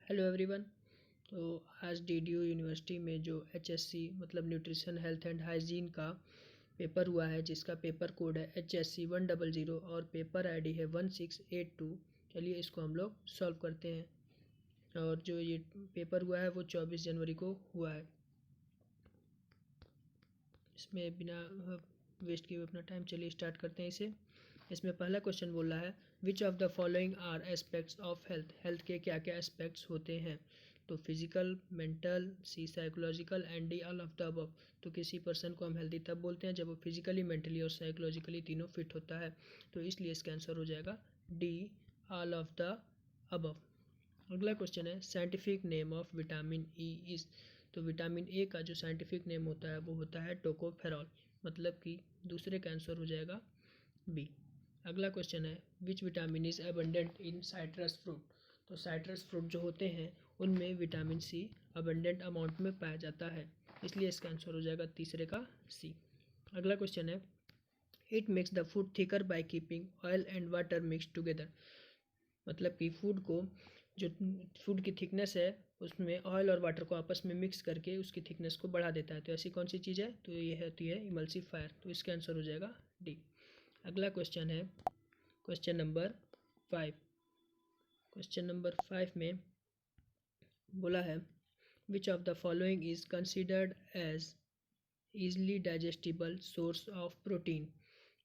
Hello everyone. तो आज DDU university में जो एचएससी मतलब न्यूट्रिशन हेल्थ एंड हाइजीन का पेपर हुआ है, जिसका पेपर कोड है HSC 100 और पेपर आईडी है 1682। चलिए इसको हम लोग सॉल्व करते हैं। और जो ये पेपर हुआ है वो 24 जनवरी को हुआ है। इसमें बिना वेस्ट किए हुए अपना टाइम, चलिए स्टार्ट करते हैं इसे। इसमें पहला क्वेश्चन बोल रहा है which of the following are aspects of health. Health के क्या क्या एस्पेक्ट्स होते हैं? तो physical, mental, C psychological and D all of the above. तो किसी पर्सन को हम हेल्दी तब बोलते हैं जब वो फिजिकली, मेंटली और साइकोलॉजिकली तीनों फिट होता है। तो इसलिए इसका आंसर हो जाएगा D, all of the above. अगला क्वेश्चन है scientific name of vitamin E is. तो विटामिन ए का जो साइंटिफिक नेम होता है वो होता है टोकोफेरॉल, मतलब कि दूसरे का आंसर हो जाएगा बी। अगला क्वेश्चन है which vitamin is abundant in citrus fruit. तो साइट्रस फ्रूट जो होते हैं उनमें विटामिन सी अबंडेंट अमाउंट में पाया जाता है, इसलिए इसका आंसर हो जाएगा तीसरे का सी। अगला क्वेश्चन है it makes the food thicker by keeping oil and water mix together. मतलब कि फूड को, जो फूड की थिकनेस है उसमें ऑयल और वाटर को आपस में मिक्स करके उसकी थिकनेस को बढ़ा देता है। तो ऐसी कौन सी चीज़ है? तो ये होती है इमल्सिफायर। तो इसका आंसर हो जाएगा डी। अगला क्वेश्चन है क्वेश्चन नंबर 5। क्वेश्चन नंबर 5 में बोला है which of the following is considered as easily digestible source of protein.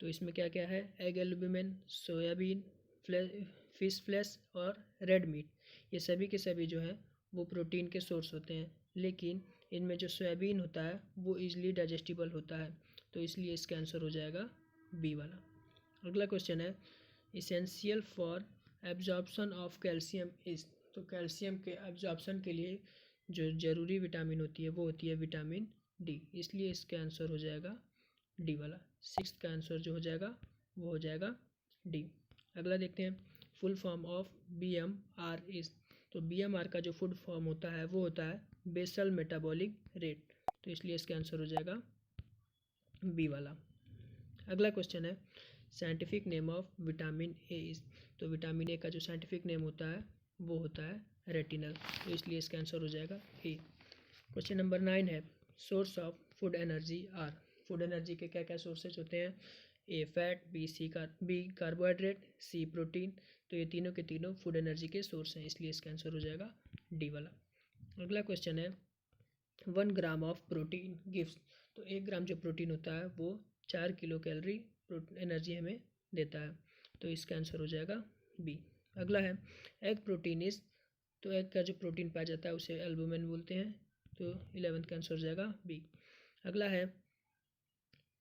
तो इसमें क्या क्या है? Egg albumin, soyabean, fish flesh और रेड मीट। ये सभी के सभी जो हैं वो प्रोटीन के सोर्स होते हैं, लेकिन इनमें जो सोयाबीन होता है वो ईजली डाइजेस्टिबल होता है। तो इसलिए इसका आंसर हो जाएगा बी वाला। अगला क्वेश्चन है essential for absorption of calcium is. तो कैल्शियम के एब्जॉर्प्शन के लिए जो ज़रूरी विटामिन होती है वो होती है विटामिन डी, इसलिए इसका आंसर हो जाएगा डी वाला। सिक्स्थ का आंसर जो हो जाएगा वो हो जाएगा डी। अगला देखते हैं full form of BMR is. तो BMR का जो फुल फॉर्म होता है वो होता है बेसल मेटाबॉलिक रेट, तो इसलिए इसका आंसर हो जाएगा बी वाला। अगला क्वेश्चन है scientific name of vitamin A is. तो विटामिन ए का जो साइंटिफिक नेम होता है वो होता है रेटिनल, तो इसलिए इसका आंसर हो जाएगा ए। क्वेश्चन नंबर 9 है source of food energy are. Food energy के क्या क्या सोर्सेज होते हैं? A fat, B carbohydrate, C protein. तो ये तीनों के तीनों फूड एनर्जी के सोर्स हैं, इसलिए इसका आंसर हो जाएगा डी वाला। अगला क्वेश्चन है 1 ग्राम ऑफ प्रोटीन गिव्स। तो 1 ग्राम जो प्रोटीन होता है वो 4 किलो कैलोरी एनर्जी हमें देता है, तो इसका आंसर हो जाएगा बी। अगला है एग प्रोटीन इज। तो एग का जो प्रोटीन पाया जाता है उसे एल्बुमिन बोलते हैं, तो 11th का आंसर हो जाएगा बी। अगला है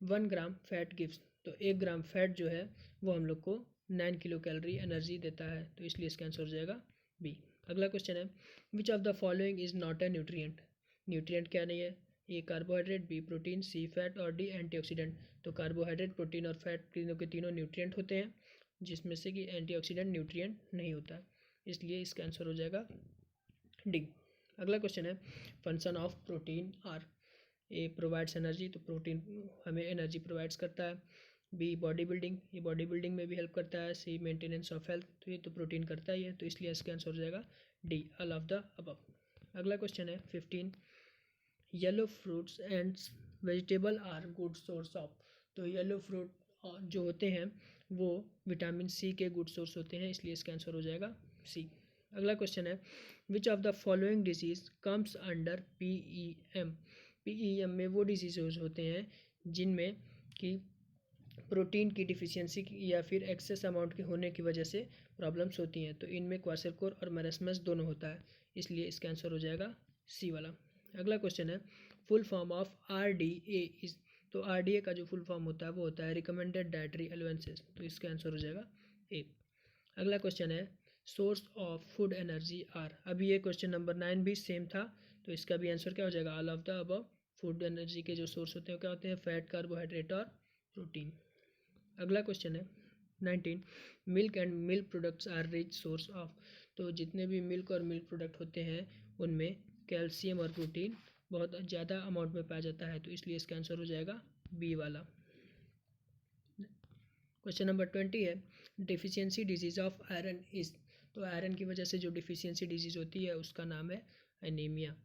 1 ग्राम फैट गिव्स। तो 1 ग्राम फैट जो है वो हम लोग को 9 किलो कैलोरी एनर्जी देता है, तो इसलिए इसका आंसर हो जाएगा बी। अगला क्वेश्चन है which of the following is not a nutrient. Nutrient क्या नहीं है? ए कार्बोहाइड्रेट, बी प्रोटीन, सी फैट और डी एंटीऑक्सीडेंट। तो कार्बोहाइड्रेट, प्रोटीन और फैट तीनों के तीनों न्यूट्रिएंट होते हैं, जिसमें से कि एंटीऑक्सीडेंट न्यूट्रिएंट नहीं होता है, इसलिए इसका आंसर हो जाएगा डी। अगला क्वेश्चन है function of protein are. A provides energy, तो प्रोटीन हमें एनर्जी प्रोवाइड्स करता है। बी बॉडी बिल्डिंग, ये बॉडी बिल्डिंग में भी हेल्प करता है। सी मेंटेनेंस ऑफ हेल्थ, तो ये तो प्रोटीन करता ही है, तो इसलिए इसका आंसर हो जाएगा D, all of the above. अगला क्वेश्चन है 15 yellow fruits and vegetable are good source of. तो येलो फ्रूट जो होते हैं वो विटामिन सी के गुड सोर्स होते हैं, इसलिए इसका आंसर हो जाएगा सी। अगला क्वेश्चन है which of the following disease comes under PEM। PEM में वो डिजीज़ होते हैं जिनमें कि प्रोटीन की डिफिशियंसी या फिर एक्सेस अमाउंट के होने की वजह से प्रॉब्लम्स होती हैं। तो इनमें क्वाशरकोर और मेरस्मस दोनों होता है, इसलिए इसका आंसर हो जाएगा सी वाला। अगला क्वेश्चन है full form of RDA is. तो RDA का जो फुल फॉर्म होता है वो होता है रिकमेंडेड डाइटरी अलाउंसेस, तो इसका आंसर हो जाएगा ए। अगला क्वेश्चन है source of food energy are. अभी ये क्वेश्चन नंबर 9 भी सेम था, तो इसका भी आंसर क्या हो जाएगा? All of the above. Food energy के जो सोर्स होते हैं क्या होते हैं? फैट, कार्बोहाइड्रेट और प्रोटीन। अगला क्वेश्चन है 19 milk and milk products are rich source of. तो जितने भी मिल्क और मिल्क प्रोडक्ट होते हैं उनमें कैल्शियम और प्रोटीन बहुत ज़्यादा अमाउंट में पाया जाता है, तो इसलिए इसका आंसर हो जाएगा बी वाला। क्वेश्चन नंबर 20 है deficiency disease of iron is. तो आयरन की वजह से जो डिफिशियंसी डिजीज़ होती है उसका नाम है एनीमिया।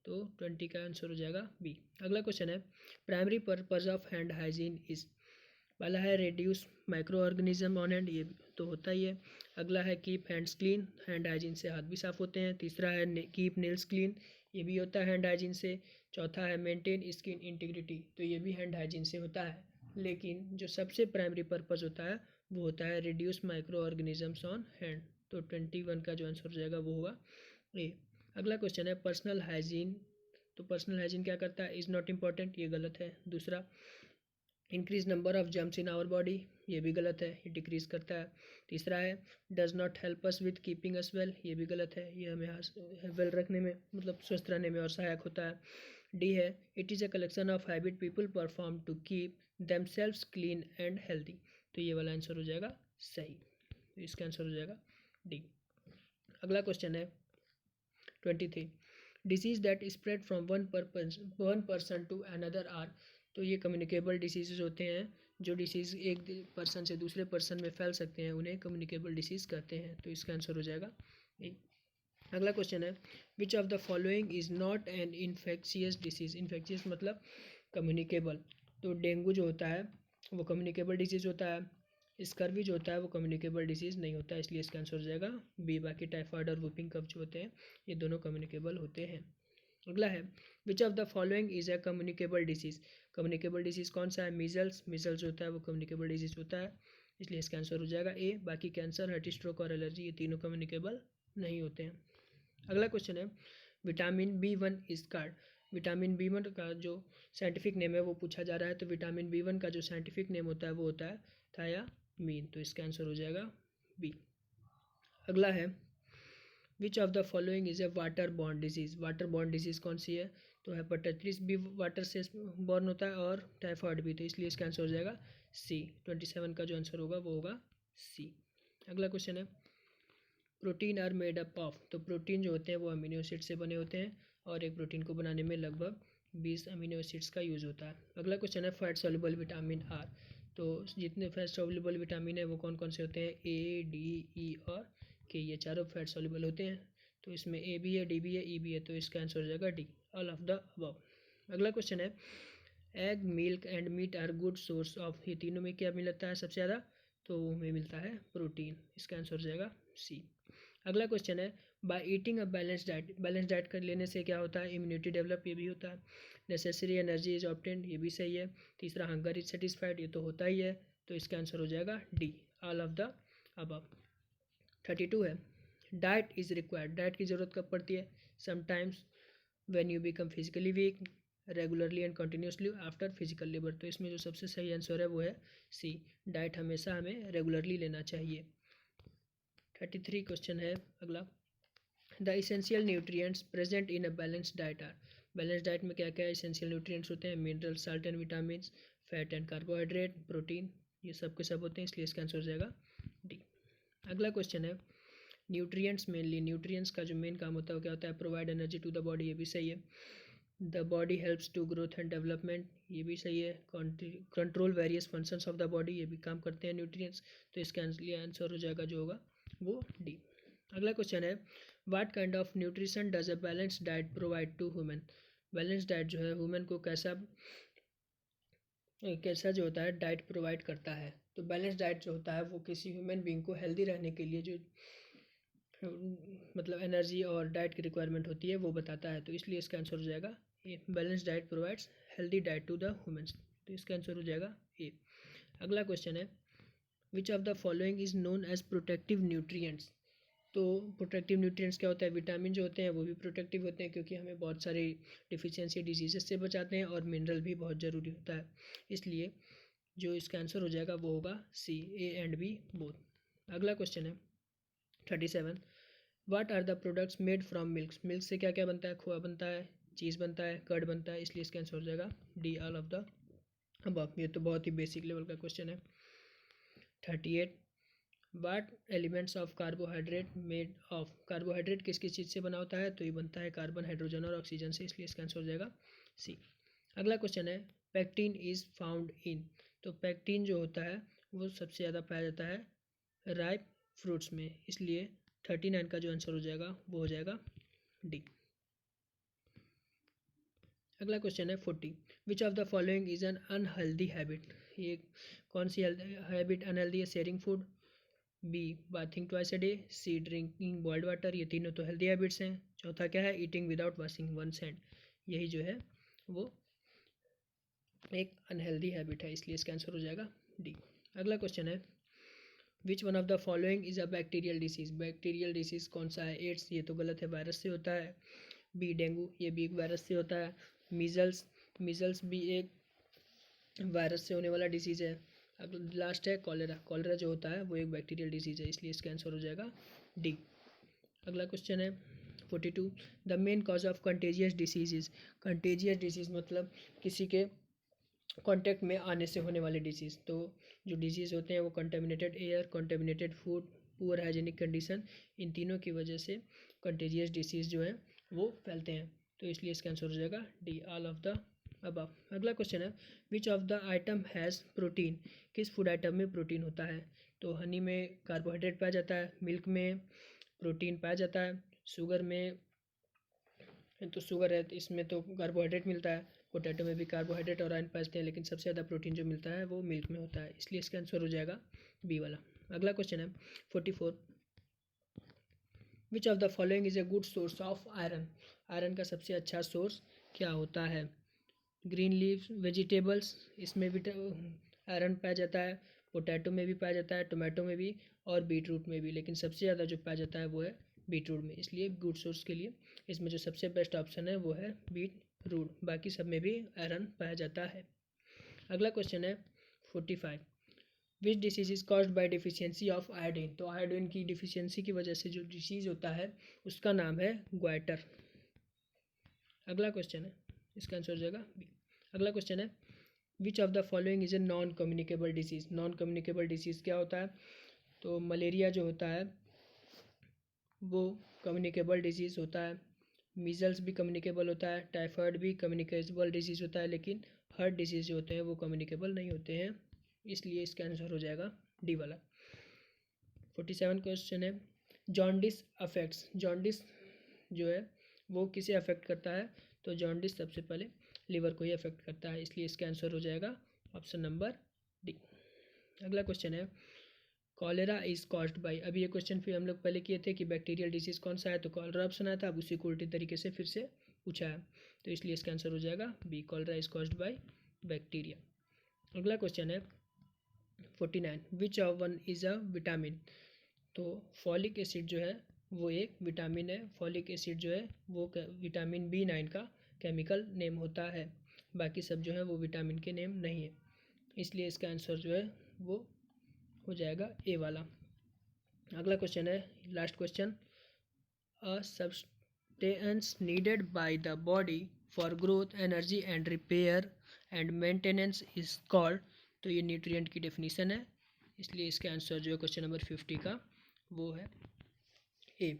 तो 20 का आंसर हो जाएगा बी। अगला क्वेश्चन है primary purpose of hand hygiene is. पहला है reduce micro organism on hand, ये तो होता ही है। अगला है keep hands clean, hand hygiene से हाथ भी साफ होते हैं। तीसरा है कीप नेल्स क्लीन, ये भी होता है हैंड हाइजीन से। चौथा है मेंटेन स्किन इंटीग्रिटी, तो ये भी हैंड हाइजीन से होता है। लेकिन जो सबसे प्राइमरी पर्पज़ होता है वो होता है reduce micro organisms on hand. तो 21 का जो आंसर हो जाएगा वो होगा ए। अगला क्वेश्चन है पर्सनल हाइजीन। तो पर्सनल हाइजीन क्या करता है, इज़ नॉट इम्पॉर्टेंट, ये गलत है। दूसरा increase number of germs in our body, ये भी गलत है, ये डिक्रीज करता है। तीसरा है does not help us with keeping us well, ये भी गलत है, ये हमें वेल रखने में मतलब स्वस्थ रहने में और सहायक होता है। डी है it is a collection of habit people perform to keep themselves clean and healthy, तो ये वाला आंसर हो जाएगा सही, तो इसका आंसर हो जाएगा डी। अगला क्वेश्चन है 23 disease that spread from one person to another are. तो ये कम्युनिकेबल डिसीज़ होते हैं, जो डिसीज़ एक पर्सन से दूसरे पर्सन में फैल सकते हैं उन्हें कम्युनिकेबल डिसीज़ कहते हैं, तो इसका आंसर हो जाएगा ए। अगला क्वेश्चन है which of the following is not an infectious disease. Infectious मतलब कम्युनिकेबल, तो डेंगू जो होता है वो कम्युनिकेबल डिसीज़ होता है। स्कर्वी जो होता है वो कम्युनिकेबल डिसीज़ नहीं होता है, इसलिए इसका आंसर हो जाएगा बी। बाकी टाइफाइड और वुपिंग कफ जो होते हैं ये दोनों कम्युनिकेबल होते हैं। अगला है which of the following is a communicable disease. Communicable disease कौन सा है, मीजल्स। मीजल्स होता है वो कम्युनिकेबल डिसीज़ होता है, इसलिए इसका आंसर हो जाएगा ए। बाकी कैंसर, हार्ट स्ट्रोक और एलर्जी ये तीनों कम्युनिकेबल नहीं होते हैं। अगला क्वेश्चन है vitamin B1 is called. Vitamin B1 का जो साइंटिफिक नेम है वो पूछा जा रहा है, तो विटामिन B1 का जो साइंटिफिक नेम होता है वो होता है थायामीन, तो इसका आंसर हो जाएगा बी। अगला है which of the following is a water borne disease. Water borne disease कौन सी है, तो हेपेटाइटिस भी वाटर से बॉर्न होता है और टाइफाइड भी, तो इसलिए इसका आंसर हो जाएगा सी। 27 का जो आंसर होगा वो होगा सी। अगला क्वेश्चन है protein are made up of. तो प्रोटीन जो होते हैं वो अमीनो एसिड से बने होते हैं और एक प्रोटीन को बनाने में लगभग 20 अमीनो एसिड्स का यूज़ होता है। अगला क्वेश्चन है फैट सॉल्युबल विटामिन आर। तो जितने फैट सॉल्युबल विटामिन है वो कौन कौन से होते हैं, ए, डी, ई और के, ये चारों फैट सॉल्युबल होते हैं। तो इसमें ए भी है, डी भी है, ई भी है, तो इसका आंसर हो जाएगा D, all of the above. अगला क्वेश्चन है egg, milk and meat are good source of. ये तीनों में क्या मिलता है सबसे ज़्यादा, तो हमें मिलता है प्रोटीन, इसका आंसर हो जाएगा सी। अगला क्वेश्चन है by eating a balance diet. Balance diet कर लेने से क्या होता है, इम्यूनिटी डेवलप, ये भी होता है। नेसेसरी एनर्जी इज ऑब्टेन्ड, ये भी सही है। तीसरा हंगर इज सेटिस्फाइड, ये तो होता ही है, तो इसका आंसर हो जाएगा D, all of the above. 32 है डाइट इज़ रिक्वायर्ड। डाइट की ज़रूरत कब पड़ती है, sometimes when you become physically weak, regularly and continuously after physical labour. तो इसमें जो सबसे सही आंसर है वो है सी, डाइट हमेशा हमें रेगुलरली लेना चाहिए। 33 क्वेश्चन है अगला the essential nutrients present in a balance diet are. Balance diet में क्या क्या इसेंशियल न्यूट्रिएंट्स होते हैं, mineral, salt and vitamin, fat and carbohydrate, protein, ये सब के सब होते हैं, इसलिए इसका आंसर हो जाएगा डी। अगला क्वेश्चन है न्यूट्रिएंट्स मेनली, न्यूट्रिएंट्स का जो मेन काम होता है वो क्या होता है, provide energy to the body, ये भी सही है। The body helps to growth and development, ये भी सही है। Control various functions of the body, ये भी काम करते हैं न्यूट्रिएंट्स, तो इसका आंसर हो जाएगा जो होगा वो डी। अगला क्वेश्चन है what kind of nutrition does a balance diet provide to human. Balance diet जो है ह्यूमन को कैसा कैसा जो होता है डाइट प्रोवाइड करता है। तो बैलेंस डाइट जो होता है वो किसी ह्यूमन बीइंग को हेल्दी रहने के लिए जो मतलब एनर्जी और डाइट की रिक्वायरमेंट होती है वो बताता है, तो इसलिए इसका आंसर हो जाएगा A, balance diet provides healthy diet to the humans, तो इसका आंसर हो जाएगा ए। अगला क्वेश्चन है which of the following is known as protective nutrients. तो प्रोटेक्टिव न्यूट्रिएंट्स क्या होता है, विटामिन जो होते हैं वो भी प्रोटेक्टिव होते हैं क्योंकि हमें बहुत सारी डिफिशियंसी डिजीजेस से बचाते हैं, और मिनरल भी बहुत ज़रूरी होता है, इसलिए जो इसका आंसर हो जाएगा वो होगा C, A and B both. अगला क्वेश्चन है 37 what are the products made from milk. Milk से क्या क्या बनता है, खोआ बनता है, चीज़ बनता है, कर्ड बनता है, इसलिए इसका आंसर हो जाएगा D, all of the above. ये तो बहुत ही बेसिक लेवल का क्वेश्चन है। 38 what elements of carbohydrate made of. Carbohydrate किस किस चीज़ से बना होता है, तो ये बनता है कार्बन, हाइड्रोजन और ऑक्सीजन से, इसलिए इसका आंसर हो जाएगा सी। अगला क्वेश्चन है पैक्टिन इज़ फाउंड इन। तो पैक्टिन जो होता है वो सबसे ज़्यादा पाया जाता है राइप फ्रूट्स में, इसलिए 39 का जो आंसर हो जाएगा वो हो जाएगा डी। अगला क्वेश्चन है 40, which of the following is an unhealthy habit. ये कौन सी हैबिट अनहेल्दी है? Sharing food, B bathing twice a day, C drinking boiled water, ये तीनों तो हेल्दी हैबिट्स हैं। चौथा क्या है? Eating without washing one's hand, यही जो है वो एक अनहेल्दी हैबिट है, इसलिए इसका आंसर हो जाएगा डी। अगला क्वेश्चन है which one of the following is a bacterial disease. Bacterial disease कौन सा है? एड्स, ये तो गलत है, वायरस से होता है। बी डेंगू, ये भी एक वायरस से होता है। मीजल्स, मीजल्स भी एक वायरस से होने वाला डिसीज़ है। अब लास्ट है कॉलेरा, कॉलेरा जो होता है वो एक बैक्टीरियल डिसीज़ है, इसलिए इसका आंसर हो जाएगा डी। अगला क्वेश्चन है 42, the main cause of contagious disease. Contagious disease मतलब किसी के कॉन्टैक्ट में आने से होने वाले डिसीज़। तो जो डिसीज़ होते हैं वो contaminated air, contaminated food, poor hygienic condition, इन तीनों की वजह से कंटेजियस डिसीज़ जो है वो फैलते हैं, तो इसलिए इसका आंसर हो जाएगा D, all of the above. अगला क्वेश्चन है which of the item has protein. किस फूड आइटम में प्रोटीन होता है? तो हनी में कार्बोहाइड्रेट पाया जाता है, मिल्क में प्रोटीन पाया जाता है, शुगर में तो शुगर है तो इसमें तो कार्बोहाइड्रेट मिलता है, पोटैटो में भी कार्बोहाइड्रेट और आयरन पाए जाते हैं, लेकिन सबसे ज़्यादा प्रोटीन जो मिलता है वो मिल्क में होता है, इसलिए इसका आंसर हो जाएगा बी वाला। अगला क्वेश्चन है 44, विच of the following is a good source of iron. Iron का सबसे अच्छा सोर्स क्या होता है? ग्रीन लीव्स वेजिटेबल्स, इसमें भी आयरन पाया जाता है, पोटैटो में भी पाया जाता है, टोमेटो में भी और बीट रूट में भी, लेकिन सबसे ज़्यादा जो पाया जाता है वो है बीट रूट में, इसलिए गुड सोर्स के लिए इसमें जो सबसे बेस्ट ऑप्शन है वो है बीट रूट, बाकी सब में भी आयरन पाया जाता है। अगला क्वेश्चन है 45, which disease is caused by deficiency of iodine. तो आयोडीन की डिफिशियंसी की वजह से जो डिसीज़ होता है उसका नाम है ग्वाइटर। अगला क्वेश्चन है, इसका आंसर हो जाएगा बी। अगला क्वेश्चन है which of the following is a non communicable disease. Non communicable disease क्या होता है? तो मलेरिया जो होता है वो कम्युनिकेबल डिसीज़ होता है, मीजल्स भी कम्युनिकेबल होता है, टाइफाइड भी कम्युनिकेबल डिसीज़ होता है, लेकिन हर डिसीज़ जो होते हैं वो कम्युनिकेबल नहीं होते हैं, इसलिए इसका आंसर हो जाएगा डी वाला। 47 क्वेश्चन है जॉन्डिस अफेक्ट्स। जॉन्डिस जो है वो किसे अफेक्ट करता है? तो जॉन्डिस सबसे पहले लिवर को ही अफेक्ट करता है, इसलिए इसका आंसर हो जाएगा ऑप्शन नंबर डी। अगला क्वेश्चन है कॉलेरा इज कॉज्ड बाई। अभी ये क्वेश्चन फिर हम लोग पहले किए थे कि बैक्टीरियल डिसीज़ कौन सा है, तो कॉलेरा ऑप्शन आया था, अब उसी को उल्टी तरीके से फिर से पूछा है, तो इसलिए इसका आंसर हो जाएगा B, cholera is caused by bacteria. अगला क्वेश्चन है 49, which of one is a vitamin. तो फॉलिक एसिड जो है वो एक विटामिन है, फॉलिक एसिड जो है वो विटामिन B9 का केमिकल नेम होता है, बाकी सब जो है वो विटामिन के नेम नहीं है, इसलिए इसका आंसर जो है वो हो जाएगा ए वाला। अगला क्वेश्चन है last question, a substance needed by the body for growth energy and repair and maintenance is called. तो ये न्यूट्रिएंट की डेफिनेशन है, इसलिए इसका आंसर जो है क्वेश्चन नंबर 50 का वो है ए।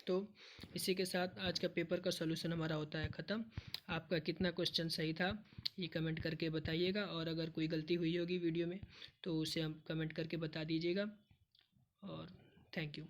तो इसी के साथ आज का पेपर का सॉल्यूशन हमारा होता है ख़त्म। आपका कितना क्वेश्चन सही था ये कमेंट करके बताइएगा, और अगर कोई गलती हुई होगी वीडियो में तो उसे हम कमेंट करके बता दीजिएगा, और थैंक यू।